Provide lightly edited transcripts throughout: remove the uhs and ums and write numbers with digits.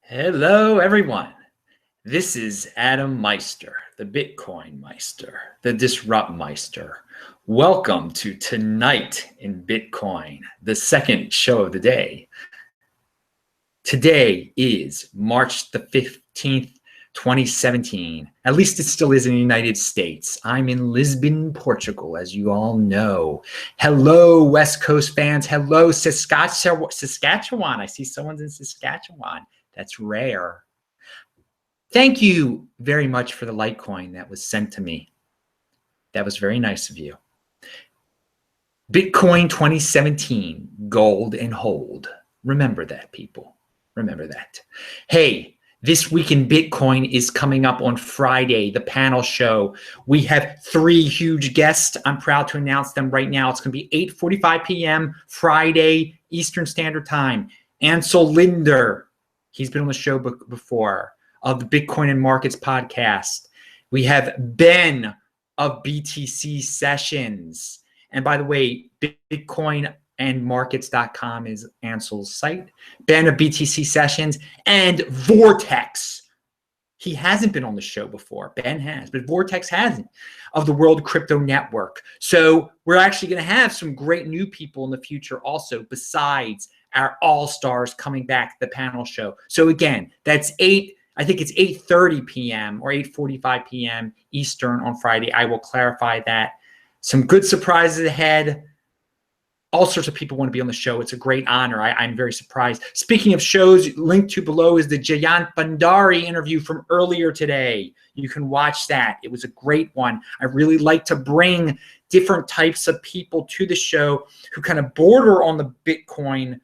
Hello, everyone. This is Adam Meister, the Bitcoin Meister, the Disrupt Meister. Welcome to Tonight in Bitcoin, the second show of the day. Today is March the 15th, 2017. At least it still is in the United States. I'm in Lisbon, Portugal, as you all know. Hello, West Coast fans. Hello, Saskatchewan. I see someone's in Saskatchewan. That's rare. Thank you very much for the Litecoin that was sent to me. That was very nice of you. Bitcoin 2017, gold and hold. Remember that, people. Remember that. Hey, this week in Bitcoin is coming up on Friday, the panel show. We have 3 huge guests. I'm proud to announce them right now. It's going to be 8:45 p.m. Friday, Eastern Standard Time. Ansel Linder, he's been on the show before, of the Bitcoin and Markets podcast. We have Ben of BTC Sessions. And by the way, bitcoinandmarkets.com is Ansel's site. Ben of BTC Sessions and Vortex. He hasn't been on the show before. Ben has, but Vortex hasn't, of the World Crypto Network. So we're actually going to have some great new people in the future also, besides our all-stars coming back to the panel show. So again, that's 8:30 p.m. or 8:45 p.m. Eastern on Friday. I will clarify that. Some good surprises ahead. All sorts of people want to be on the show. It's a great honor. I'm very surprised. Speaking of shows, linked to below is the Jayant Bhandari interview from earlier today. You can watch that. It was a great one. I really like to bring different types of people to the show who kind of border on the Bitcoin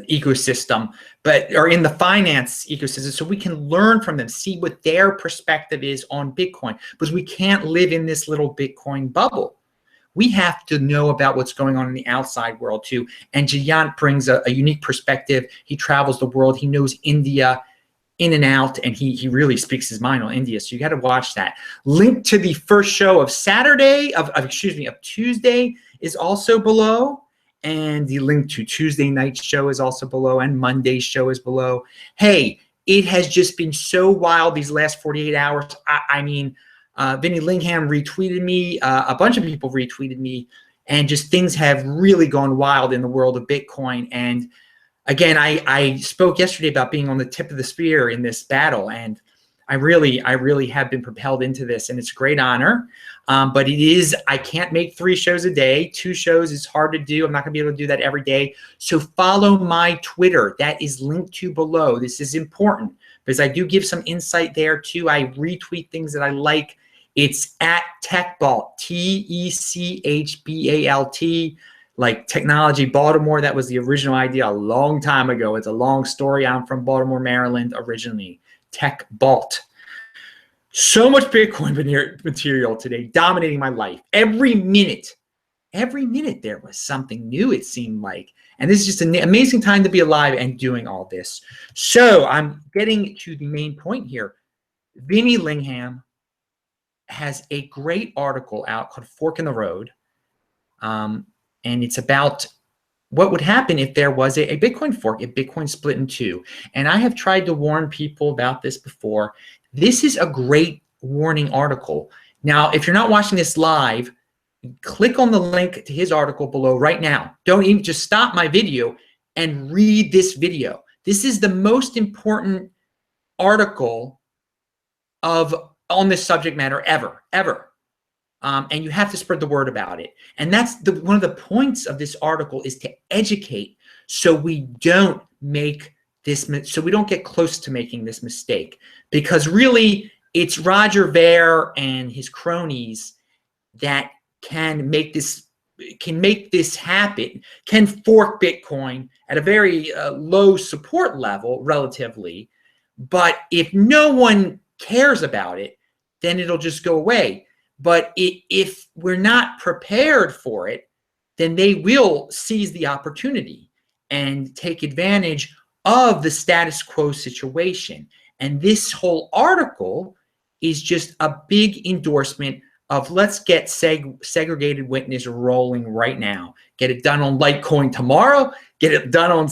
ecosystem, but are in the finance ecosystem, so we can learn from them, see what their perspective is on Bitcoin, because we can't live in this little Bitcoin bubble. We have to know about what's going on in the outside world too. And Jayant brings a unique perspective. He travels the world. He knows India in and out, and he really speaks his mind on India. So you got to watch that. Link to the first show of Tuesday is also below. And the link to Tuesday night's show is also below, and Monday's show is below. Hey, it has just been so wild these last 48 hours. I mean, Vinny Lingham retweeted me. A bunch of people retweeted me. And just things have really gone wild in the world of Bitcoin. And again, I spoke yesterday about being on the tip of the spear in this battle. And I really have been propelled into this, and it's a great honor. But I can't make 3 shows a day. 2 shows is hard to do. I'm not going to be able to do that every day. So follow my Twitter. That is linked to below. This is important because I do give some insight there too. I retweet things that I like. It's at TechBalt, TechBalt, like Technology Baltimore. That was the original idea a long time ago. It's a long story. I'm from Baltimore, Maryland originally. TechBalt. So much Bitcoin material today, dominating my life. Every minute there was something new, it seemed like. And this is just an amazing time to be alive and doing all this. So I'm getting to the main point here. Vinny Lingham has a great article out called Fork in the Road. And it's about what would happen if there was a Bitcoin fork, if Bitcoin split in 2. And I have tried to warn people about this before. This is a great warning article. Now, if you're not watching this live, click on the link to his article below right now. Don't even just stop my video and read this video. This is the most important article on this subject matter ever. And you have to spread the word about it. And that's one of the points of this article, is to educate so we don't make this, so we don't get close to making this mistake. Because really, it's Roger Ver and his cronies that can make this happen, can fork Bitcoin at a very low support level, relatively. But if no one cares about it, then it'll just go away. But if we're not prepared for it, then they will seize the opportunity and take advantage of the status quo situation. And this whole article is just a big endorsement of let's get segregated witness rolling right now. Get it done on Litecoin tomorrow. Get it done on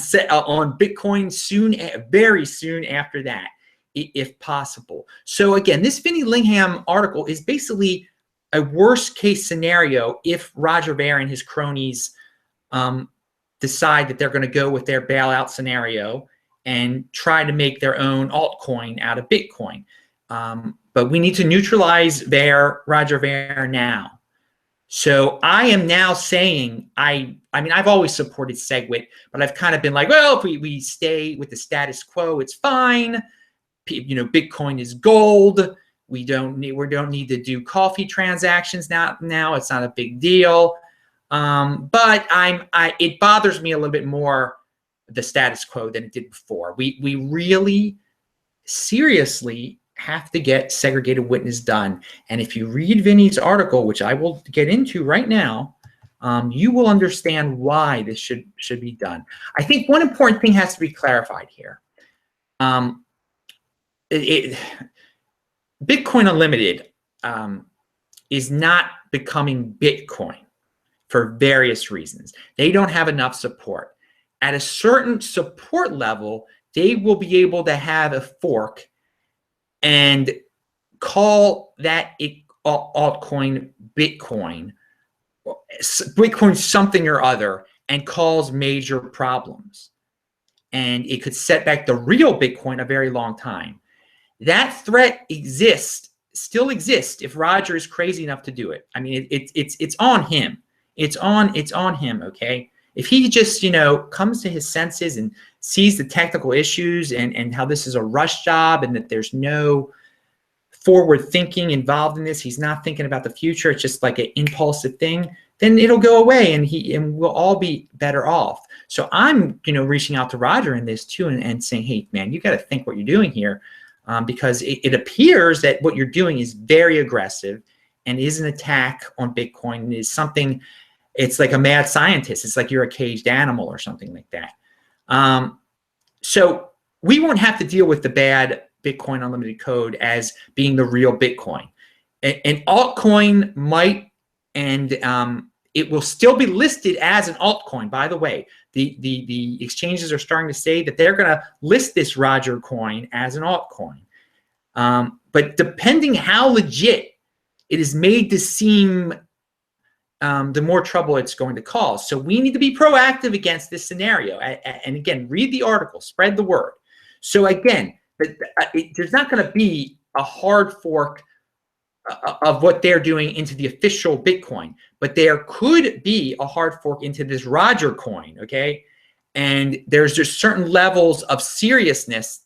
Bitcoin soon, very soon after that, if possible. So again, this Vinny Lingham article is basically a worst case scenario if Roger Ver and his cronies decide that they're going to go with their bailout scenario and try to make their own altcoin out of Bitcoin. But we need to neutralize Roger Ver now. So I am now saying, I mean, I've always supported Segwit, but I've kind of been like, well, if we stay with the status quo, it's fine. You know, Bitcoin is gold. We don't need to do coffee transactions now. It's not a big deal. But it bothers me a little bit more, the status quo, than it did before. We really seriously have to get segregated witness done. And if you read Vinny's article, which I will get into right now, you will understand why this should be done. I think one important thing has to be clarified here. Bitcoin Unlimited is not becoming Bitcoin for various reasons. They don't have enough support. At a certain support level, they will be able to have a fork and call that altcoin Bitcoin something or other, and cause major problems. And it could set back the real Bitcoin a very long time. That threat still exists if Roger is crazy enough to do it. I mean, it's on him. It's on him, okay? If he just, you know, comes to his senses and sees the technical issues and how this is a rush job and that there's no forward thinking involved in this, he's not thinking about the future, it's just like an impulsive thing, then it'll go away and we'll all be better off. So I'm, you know, reaching out to Roger in this too and saying, hey, man, you got to think what you're doing here, because it appears that what you're doing is very aggressive and is an attack on Bitcoin and is something. It's like a mad scientist. It's like you're a caged animal or something like that. So we won't have to deal with the bad Bitcoin Unlimited code as being the real Bitcoin. An altcoin might, and it will still be listed as an altcoin. By the way, the exchanges are starting to say that they're going to list this RogerCoin as an altcoin. But depending how legit it is made to seem, the more trouble it's going to cause. So we need to be proactive against this scenario. And again, read the article, spread the word. So again, there's not going to be a hard fork of what they're doing into the official Bitcoin, but there could be a hard fork into this RogerCoin, okay? And there's just certain levels of seriousness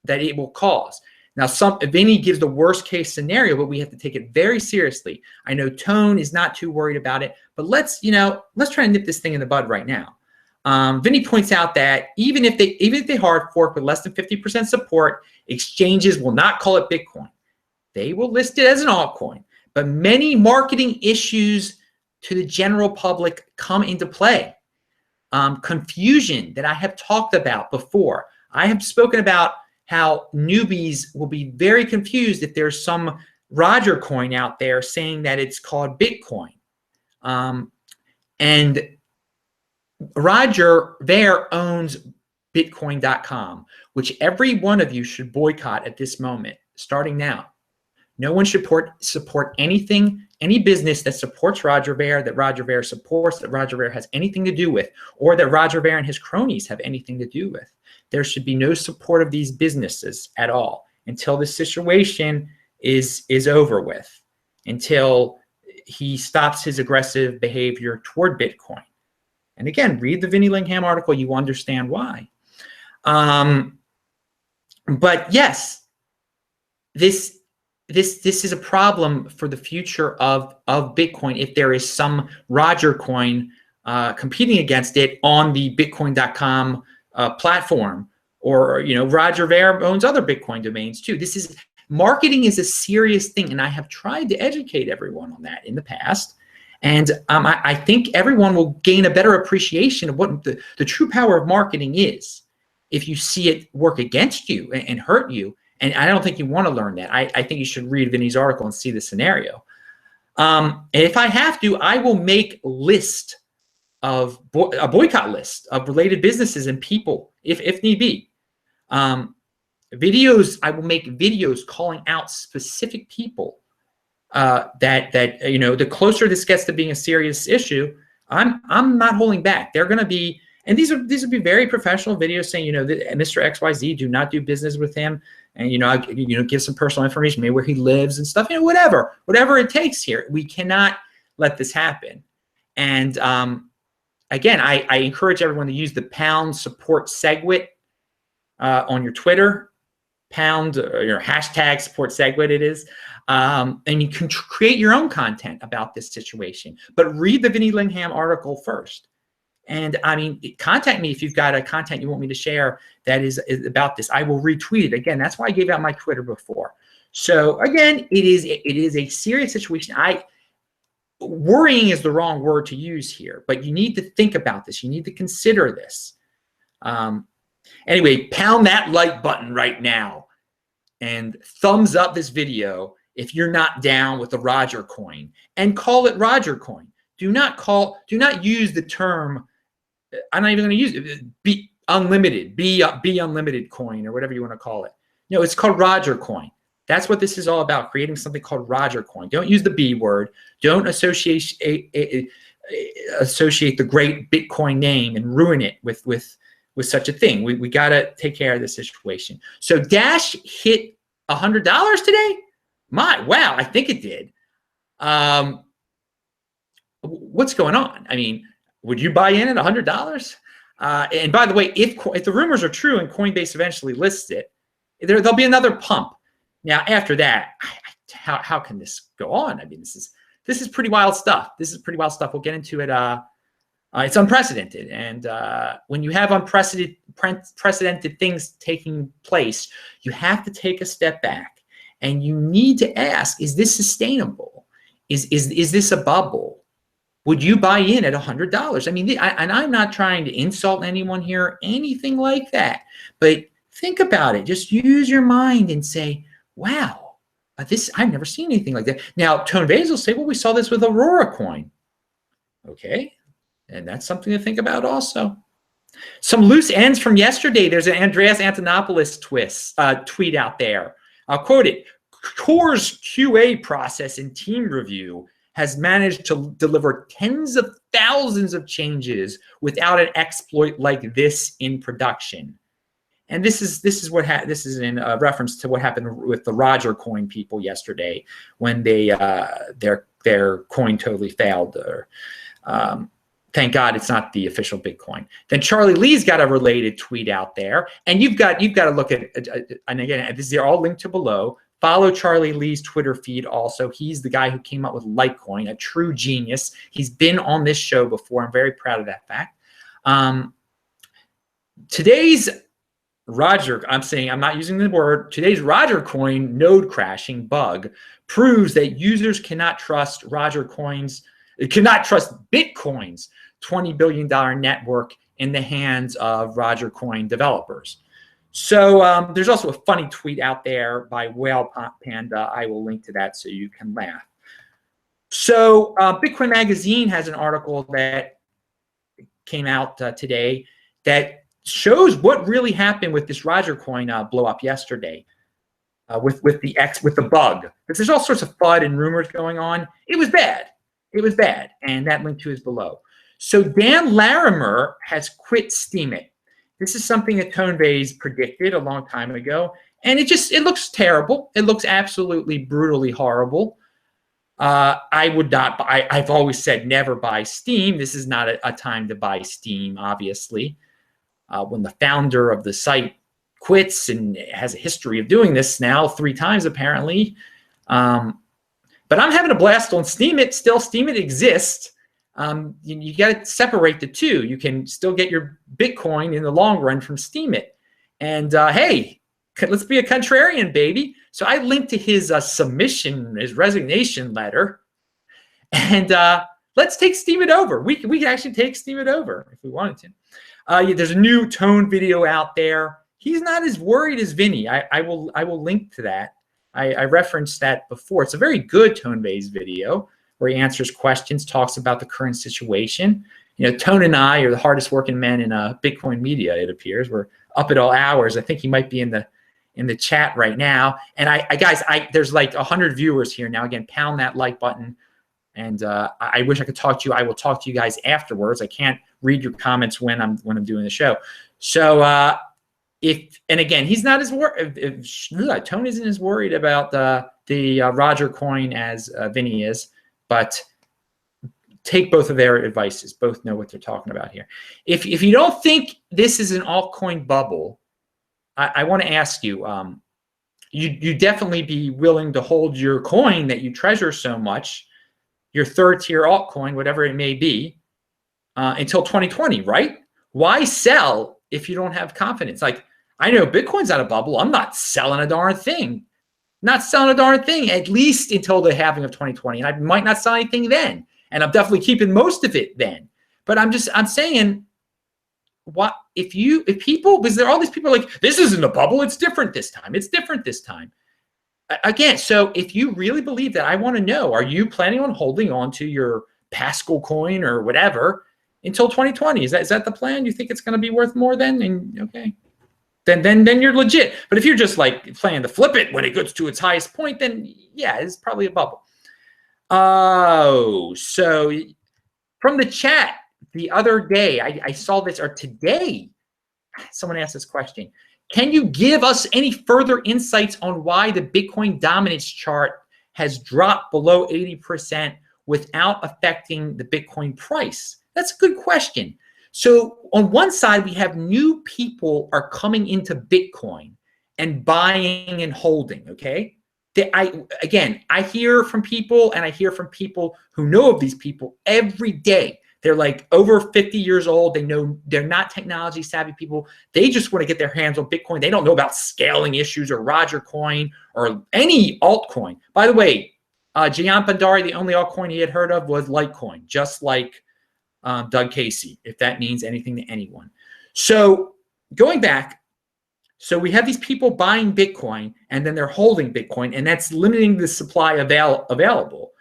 that it will cause. Now, Vinny gives the worst case scenario, but we have to take it very seriously. I know Tone is not too worried about it, but let's try and nip this thing in the bud right now. Vinny points out that even if they hard fork with less than 50% support, exchanges will not call it Bitcoin. They will list it as an altcoin, but many marketing issues to the general public come into play. Confusion that I have talked about before. I have spoken about how newbies will be very confused if there's some RogerCoin out there saying that it's called Bitcoin. And Roger Ver owns Bitcoin.com, which every one of you should boycott at this moment, starting now. No one should support anything, any business that supports Roger Ver, that Roger Ver supports, that Roger Ver has anything to do with, or that Roger Ver and his cronies have anything to do with. There should be no support of these businesses at all until this situation is over with, until he stops his aggressive behavior toward Bitcoin. And again, read the Vinny Lingham article, you understand why. But yes, this is a problem for the future of Bitcoin if there is some RogerCoin competing against it on the Bitcoin.com platform, or Roger Ver owns other Bitcoin domains too. Marketing is a serious thing, and I have tried to educate everyone on that in the past. And I think everyone will gain a better appreciation of what the true power of marketing is if you see it work against you and hurt you. And I don't think you want to learn that. I think you should read Vinny's article and see the scenario. If I have to, I will make list of a boycott list of related businesses and people, if need be. Videos, I will make videos calling out specific people that you know, the closer this gets to being a serious issue, I'm not holding back. They're going to be, and these would be very professional videos saying, you know, Mr. XYZ, do not do business with him, and you know, give some personal information, maybe where he lives and stuff, you know, whatever it takes here. We cannot let this happen. And again, I encourage everyone to use the # Segwit on your Twitter, your hashtag support Segwit it is. And you can create your own content about this situation, but read the Vinny Lingham article first. And I mean, contact me if you've got a content you want me to share that is about this. I will retweet it. Again, that's why I gave out my Twitter before. So again, it is a serious situation. Worrying is the wrong word to use here, but you need to think about this. You need to consider this. Anyway, pound that like button right now and thumbs up this video if you're not down with the RogerCoin, and call it RogerCoin. Do not use the term, I'm not even going to use it, be unlimited, be unlimited coin, or whatever you want to call it. No, it's called RogerCoin. That's what this is all about, creating something called RogerCoin. Don't use the B word. Don't associate the great Bitcoin name and ruin it with such a thing. We got to take care of this situation. So Dash hit $100 today. Wow, I think it did. What's going on? I mean, would you buy in at $100? And by the way, if the rumors are true and Coinbase eventually lists it, there'll be another pump. Now, after that, how can this go on? I mean, this is pretty wild stuff. This is pretty wild stuff. We'll get into it. It's unprecedented, and when you have unprecedented things taking place, you have to take a step back, and you need to ask: is this sustainable? Is this a bubble? Would you buy in at $100? I mean, and I'm not trying to insult anyone here, or anything like that, but think about it. Just use your mind and say, wow, I've never seen anything like that. Now, Tone Vays will say, well, we saw this with RogerCoin. Okay, and that's something to think about also. Some loose ends from yesterday. There's an Andreas Antonopoulos tweet out there. I'll quote it. Core's QA process and team review has managed to deliver tens of thousands of changes without an exploit like this in production. And this is in reference to what happened with the RogerCoin people yesterday when their coin totally failed. Thank God it's not the official Bitcoin. Then Charlie Lee's got a related tweet out there, and you've got to look at. And again, these are all linked to below. Follow Charlie Lee's Twitter feed also. He's the guy who came up with Litecoin, a true genius. He's been on this show before. I'm very proud of that fact. Today's I'm not using the word. Today's RogerCoin node crashing bug proves that users cannot trust Bitcoin's $20 billion network in the hands of RogerCoin developers. So there's also a funny tweet out there by Whale Panda. I will link to that so you can laugh. So Bitcoin Magazine has an article that came out today that shows what really happened with this RogerCoin blow up yesterday with the bug. Because there's all sorts of FUD and rumors going on. It was bad. It was bad, and that link to is below. So Dan Larimer has quit Steemit. This is something that Tone Vays predicted a long time ago, and it looks terrible. It looks absolutely brutally horrible. I would not. I've always said never buy Steem. This is not a time to buy Steem, obviously. When the founder of the site quits and has a history of doing this now 3 times apparently. But I'm having a blast on Steemit. Still, Steemit exists. You got to separate the two. You can still get your Bitcoin in the long run from Steemit. And hey, let's be a contrarian, baby. So I linked to his submission, his resignation letter. And let's take Steemit over. We can actually take Steemit over if we wanted to. Yeah, there's a new Tone video out there. He's not as worried as Vinny. I will link to that. I referenced that before. It's a very good Tone Vays video. where he answers questions, talks about the current situation. You know, Tone and I are the hardest working men in Bitcoin media, it appears. We're up at all hours. I think he might be in the chat right now. And guys, there's like 100 viewers here now. Again, pound that like button. And I wish I could talk to you. I will talk to you guys afterwards. I can't read your comments when I'm doing the show. So and again, he's not as worried. Tone isn't as worried about the RogerCoin as Vinny is, but take both of their advices. Both know what they're talking about here. If you don't think this is an altcoin bubble, I want to ask you, you definitely be willing to hold your coin that you treasure so much, your third tier altcoin, whatever it may be, until 2020, right? Why sell if you don't have confidence? Like, I know Bitcoin's not a bubble. I'm not selling a darn thing. Not selling a darn thing, at least until the halving of 2020. And I might not sell anything then. And I'm definitely keeping most of it then. But I'm saying, what if people, because there are all these people like, this isn't a bubble, it's different this time. It's different this time. Again, so if you really believe that, I want to know, are you planning on holding on to your Pascal coin or whatever until 2020? Is that the plan? You think it's going to be worth more then? And okay. Then you're legit. But if you're just like planning to flip it when it gets to its highest point, then yeah, it's probably a bubble. Oh, so from the chat the other day, I saw this, or today, someone asked this question. Can you give us any further insights on why the Bitcoin dominance chart has dropped below 80% without affecting the Bitcoin price? That's a good question. So on one side, we have new people are coming into Bitcoin and buying and holding, okay? I hear from people, and I hear from people who know of these people every day. They're like over 50 years old. They know they're not technology savvy people. They just want to get their hands on Bitcoin. They don't know about scaling issues or RogerCoin or any altcoin. By the way, Gian Pandari, the only altcoin he had heard of was Litecoin, just like Doug Casey, if that means anything to anyone. So going back, so we have these people buying Bitcoin and then they're holding Bitcoin, and that's limiting the supply available.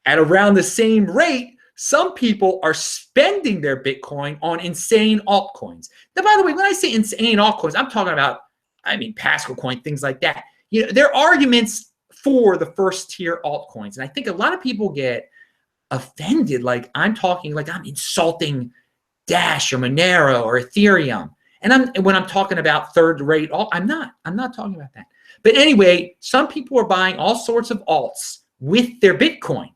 At around the same rate, some people are spending their Bitcoin on insane altcoins. Now, by the way, when I say insane altcoins, I'm talking about, Pascal coin, things like that. You know, there are arguments for the first tier altcoins. And I think a lot of people get offended, like I'm insulting Dash or Monero or Ethereum. And when I'm talking about third rate alt, I'm not talking about that. But anyway, some people are buying all sorts of alts with their Bitcoin,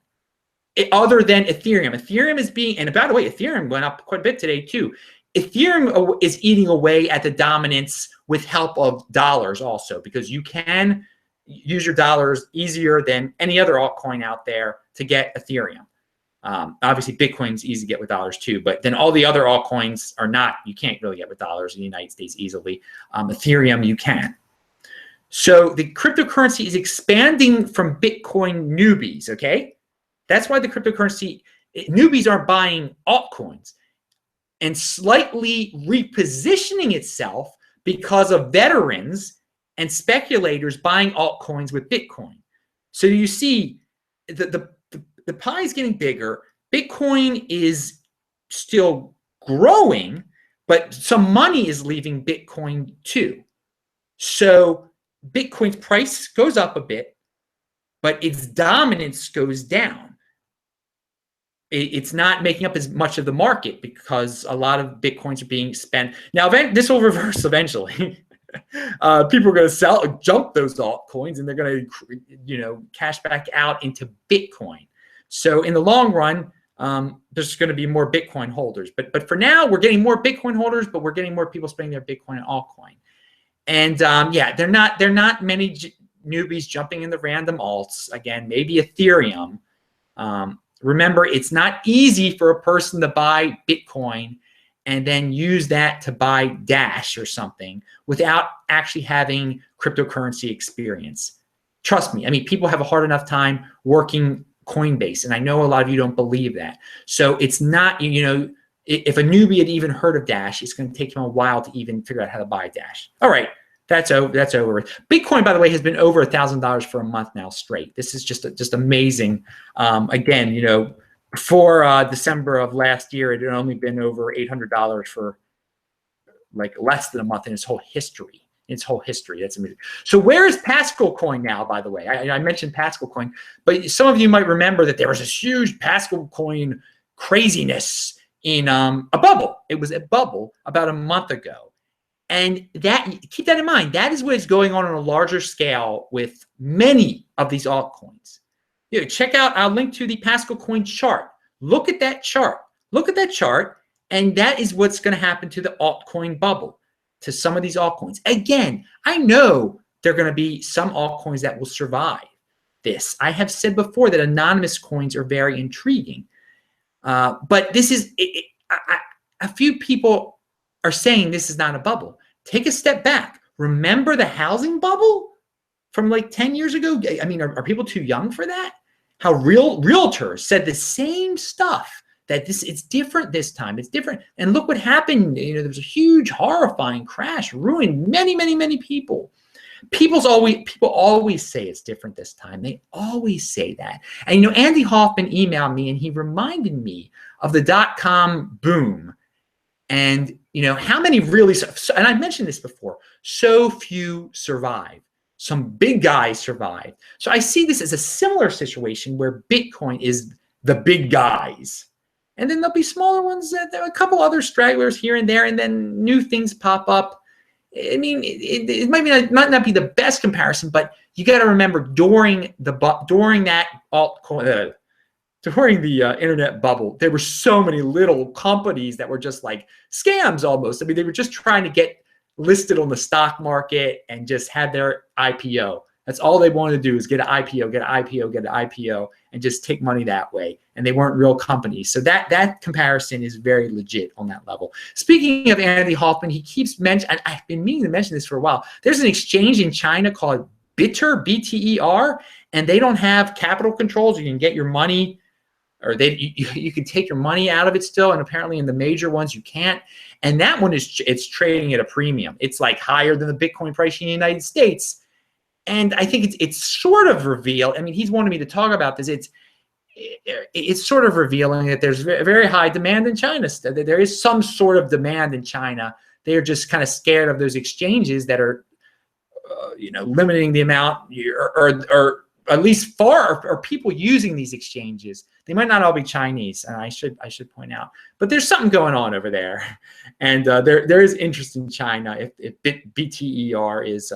other than Ethereum. Ethereum is and by the way, Ethereum went up quite a bit today too. Ethereum is eating away at the dominance with help of dollars also, because you can use your dollars easier than any other altcoin out there to get Ethereum. Obviously, Bitcoin's easy to get with dollars too, but then all the other altcoins are not. You can't really get with dollars in the United States easily. Ethereum, you can. So the cryptocurrency is expanding from Bitcoin newbies, okay? That's why the cryptocurrency newbies are buying altcoins and slightly repositioning itself because of veterans and speculators buying altcoins with Bitcoin. So you see the pie is getting bigger. Bitcoin is still growing, but some money is leaving Bitcoin too. So Bitcoin's price goes up a bit, but its dominance goes down. It's not making up as much of the market because a lot of Bitcoins are being spent. Now, this will reverse eventually. People are going to jump those altcoins, and they're going to, cash back out into Bitcoin. So in the long run, there's going to be more Bitcoin holders. But for now, we're getting more Bitcoin holders, but we're getting more people spending their Bitcoin on altcoin. And yeah, they're not many newbies jumping in the random alts. Again, maybe Ethereum. Remember, it's not easy for a person to buy Bitcoin and then use that to buy Dash or something without actually having cryptocurrency experience. Trust me, people have a hard enough time working Coinbase, and I know a lot of you don't believe that. So it's not, if a newbie had even heard of Dash, it's going to take him a while to even figure out how to buy Dash. All right, That's over. That's over. Bitcoin, by the way, has been over $1,000 for a month now straight. This is just amazing. Again, you know, before December of last year, it had only been over $800 for like less than a month in its whole history. That's amazing. So where is Pascal coin now, by the way? I mentioned Pascal coin, but some of you might remember that there was this huge Pascal coin craziness in a bubble. It was a bubble about a month ago. And that, keep that in mind, that is what is going on a larger scale with many of these altcoins. You know, check out, I'll link to the Pascal coin chart. Look at that chart. Look at that chart. And that is what's going to happen to the altcoin bubble, to some of these altcoins. Again, I know there are going to be some altcoins that will survive this. I have said before that anonymous coins are very intriguing. But this is, a few people are saying this is not a bubble. Take a step back. Remember the housing bubble from like 10 years ago? I mean, are people too young for that? How realtors said the same stuff, that it's different this time. It's different. And look what happened. You know, there was a huge, horrifying crash, ruined many people. People always say it's different this time. They always say that. And, you know, Andy Hoffman emailed me and he reminded me of the .com boom. And, you know, how many really, and I mentioned this before, so few survive. Some big guys survive. So I see this as a similar situation where Bitcoin is the big guys. And then there'll be smaller ones, there are a couple other stragglers here and there, and then new things pop up. I mean, it might not be the best comparison, but you got to remember during that altcoin, during the internet bubble, there were so many little companies that were just like scams almost. I mean, they were just trying to get listed on the stock market and just had their IPO. That's all they wanted to do is get an IPO, get an IPO, get an IPO, and just take money that way. And they weren't real companies. So that comparison is very legit on that level. Speaking of Andy Hoffman, he keeps mentioning, I've been meaning to mention this for a while. There's an exchange in China called Bitter, B-T-E-R, and they don't have capital controls. You can get your money, or you can take your money out of it still, and apparently in the major ones you can't. And that one it's trading at a premium. It's like higher than the Bitcoin price in the United States. And I think it's sort of revealed. I mean, he's wanted me to talk about this. It's sort of revealing that there's very high demand in China. There is some sort of demand in China. They're just kind of scared of those exchanges that are, you know, limiting the amount, or at least are people using these exchanges. They might not all be Chinese, and I should point out. But there's something going on over there, and there is interest in China if BTER is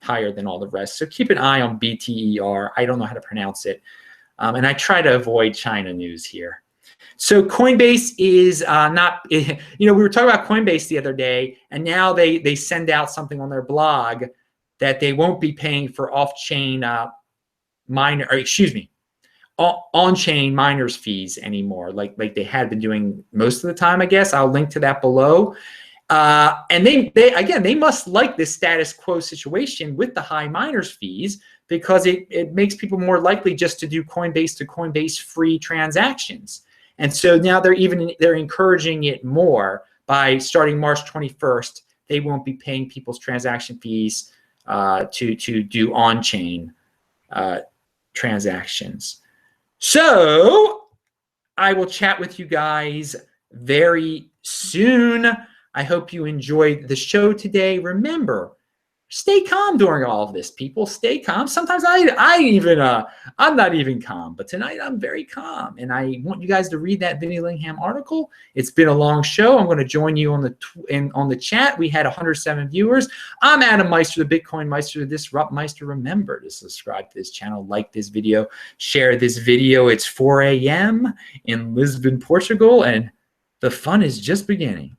higher than all the rest. So keep an eye on BTER. I don't know how to pronounce it. And I try to avoid China news here. So Coinbase is not, you know, we were talking about Coinbase the other day, and now they send out something on their blog that they won't be paying for off-chain on-chain miners fees anymore, like they had been doing most of the time, I guess. I'll link to that below. And they must like this status quo situation with the high miners fees, because it makes people more likely just to do Coinbase to Coinbase free transactions. And so now they're encouraging it more by starting March 21st. They won't be paying people's transaction fees to do on-chain transactions. So I will chat with you guys very soon. I hope you enjoyed the show today. Remember, stay calm during all of this, people. Stay calm. Sometimes I'm not even calm, but tonight I'm very calm. And I want you guys to read that Vinny Lingham article. It's been a long show. I'm going to join you on the chat. We had 107 viewers. I'm Adam Meister, the Bitcoin Meister, the Disrupt Meister. Remember to subscribe to this channel, like this video, share this video. It's 4 a.m. in Lisbon, Portugal, and the fun is just beginning.